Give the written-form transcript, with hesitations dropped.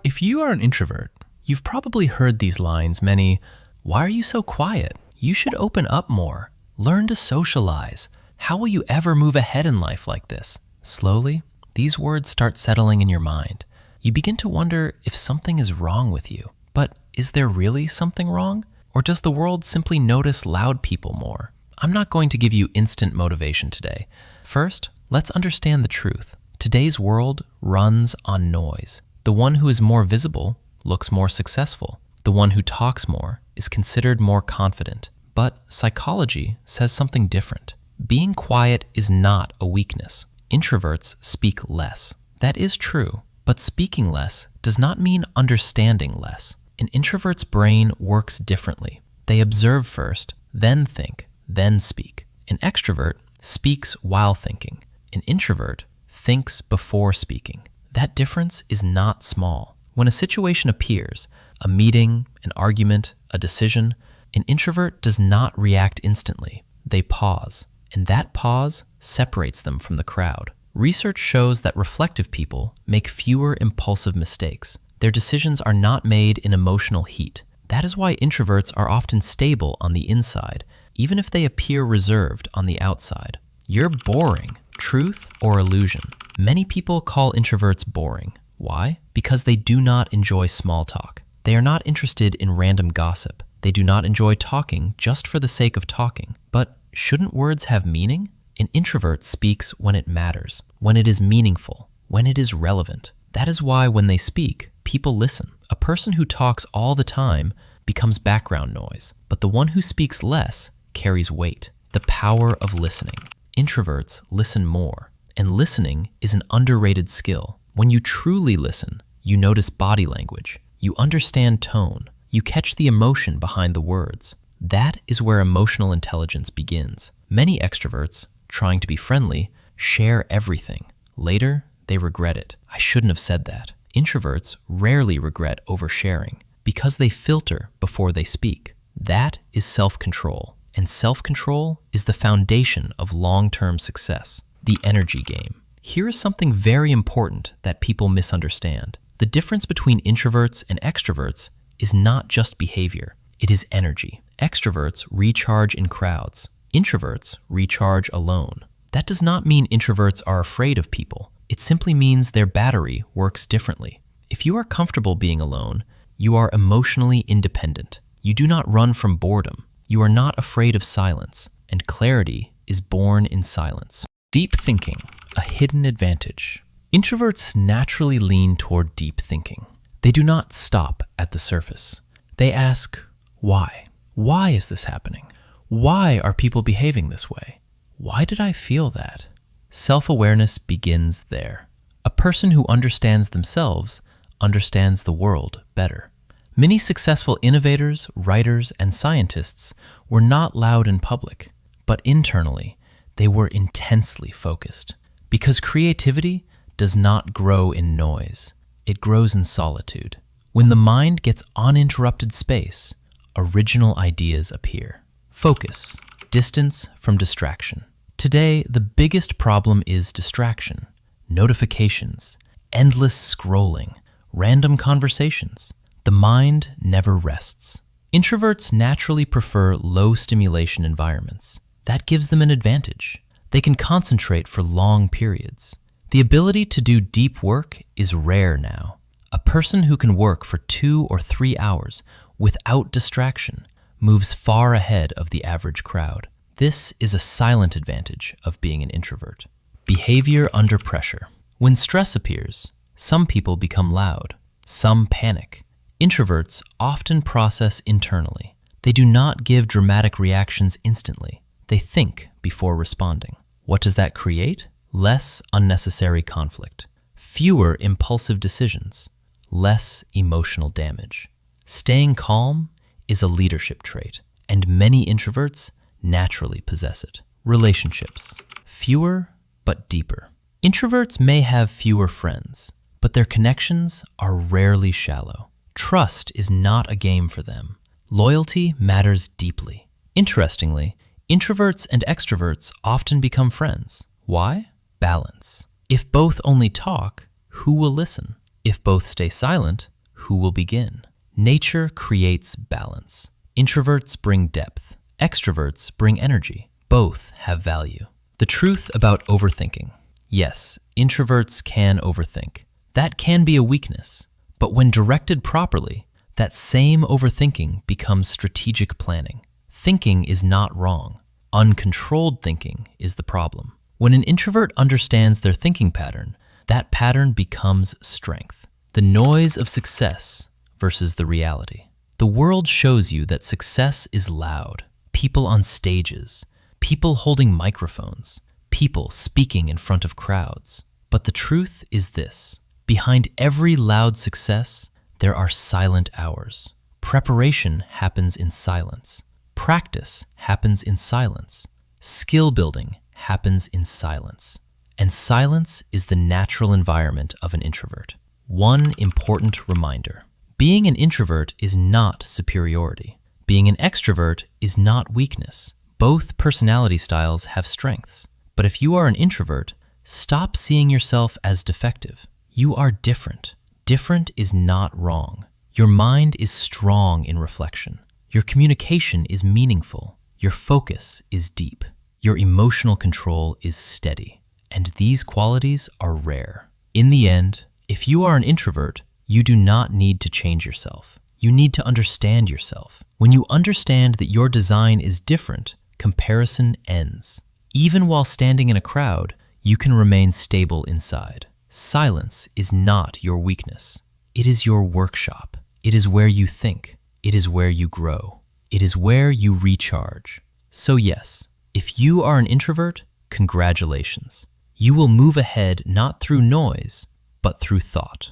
If you are an introvert, you've probably heard these lines "Why are you so quiet? You should open up more. Learn to socialize. How will you ever move ahead in life like this?" Slowly, these words start settling in your mind. You begin to wonder if something is wrong with you. But is there really something wrong? Or does the world simply notice loud people more? I'm not going to give you instant motivation today. First, let's understand the truth. Today's world runs on noise. The one who is more visible looks more successful. The one who talks more is considered more confident. But psychology says something different. Being quiet is not a weakness. Introverts speak less. That is true, but speaking less does not mean understanding less. An introvert's brain works differently. They observe first, then think, then speak. An extrovert speaks while thinking. An introvert thinks before speaking. That difference is not small. When a situation appears, a meeting, an argument, a decision, an introvert does not react instantly. They pause, and that pause separates them from the crowd. Research shows that reflective people make fewer impulsive mistakes. Their decisions are not made in emotional heat. That is why introverts are often stable on the inside, even if they appear reserved on the outside. You're boring. Truth or illusion? Many people call introverts boring. Why? Because they do not enjoy small talk. They are not interested in random gossip. They do not enjoy talking just for the sake of talking. But shouldn't words have meaning? An introvert speaks when it matters, when it is meaningful, when it is relevant. That is why when they speak, people listen. A person who talks all the time becomes background noise, but the one who speaks less carries weight. The power of listening. Introverts listen more, and listening is an underrated skill. When you truly listen, you notice body language, you understand tone, you catch the emotion behind the words. That is where emotional intelligence begins. Many extroverts, trying to be friendly, share everything. Later, they regret it. I shouldn't have said that. Introverts rarely regret oversharing because they filter before they speak. That is self-control. And self-control is the foundation of long-term success, the energy game. Here is something very important that people misunderstand. The difference between introverts and extroverts is not just behavior, it is energy. Extroverts recharge in crowds. Introverts recharge alone. That does not mean introverts are afraid of people. It simply means their battery works differently. If you are comfortable being alone, you are emotionally independent. You do not run from boredom. You are not afraid of silence, and clarity is born in silence. Deep thinking, a hidden advantage. Introverts naturally lean toward deep thinking. They do not stop at the surface. They ask, why? Why is this happening? Why are people behaving this way? Why did I feel that? Self-awareness begins there. A person who understands themselves understands the world better. Many successful innovators, writers, and scientists were not loud in public, but internally, they were intensely focused. Because creativity does not grow in noise, it grows in solitude. When the mind gets uninterrupted space, original ideas appear. Focus, distance from distraction. Today, the biggest problem is distraction, notifications, endless scrolling, random conversations. The mind never rests. Introverts naturally prefer low stimulation environments. That gives them an advantage. They can concentrate for long periods. The ability to do deep work is rare now. A person who can work for 2 or 3 hours without distraction moves far ahead of the average crowd. This is a silent advantage of being an introvert. Behavior under pressure. When stress appears, some people become loud, some panic. Introverts often process internally. They do not give dramatic reactions instantly. They think before responding. What does that create? Less unnecessary conflict, fewer impulsive decisions, less emotional damage. Staying calm is a leadership trait, and many introverts naturally possess it. Relationships, fewer but deeper. Introverts may have fewer friends, but their connections are rarely shallow. Trust is not a game for them. Loyalty matters deeply. Interestingly, introverts and extroverts often become friends. Why? Balance. If both only talk, who will listen? If both stay silent, who will begin? Nature creates balance. Introverts bring depth. Extroverts bring energy. Both have value. The truth about overthinking. Yes, introverts can overthink. That can be a weakness. But when directed properly, that same overthinking becomes strategic planning. Thinking is not wrong. Uncontrolled thinking is the problem. When an introvert understands their thinking pattern, that pattern becomes strength. The noise of success versus the reality. The world shows you that success is loud. People on stages, people holding microphones, people speaking in front of crowds. But the truth is this: behind every loud success, there are silent hours. Preparation happens in silence. Practice happens in silence. Skill building happens in silence. And silence is the natural environment of an introvert. One important reminder: being an introvert is not superiority. Being an extrovert is not weakness. Both personality styles have strengths. But if you are an introvert, stop seeing yourself as defective. You are different. Different is not wrong. Your mind is strong in reflection. Your communication is meaningful. Your focus is deep. Your emotional control is steady. And these qualities are rare. In the end, if you are an introvert, you do not need to change yourself. You need to understand yourself. When you understand that your design is different, comparison ends. Even while standing in a crowd, you can remain stable inside. Silence is not your weakness. It is your workshop. It is where you think. It is where you grow. It is where you recharge. So yes, if you are an introvert, congratulations. You will move ahead not through noise, but through thought.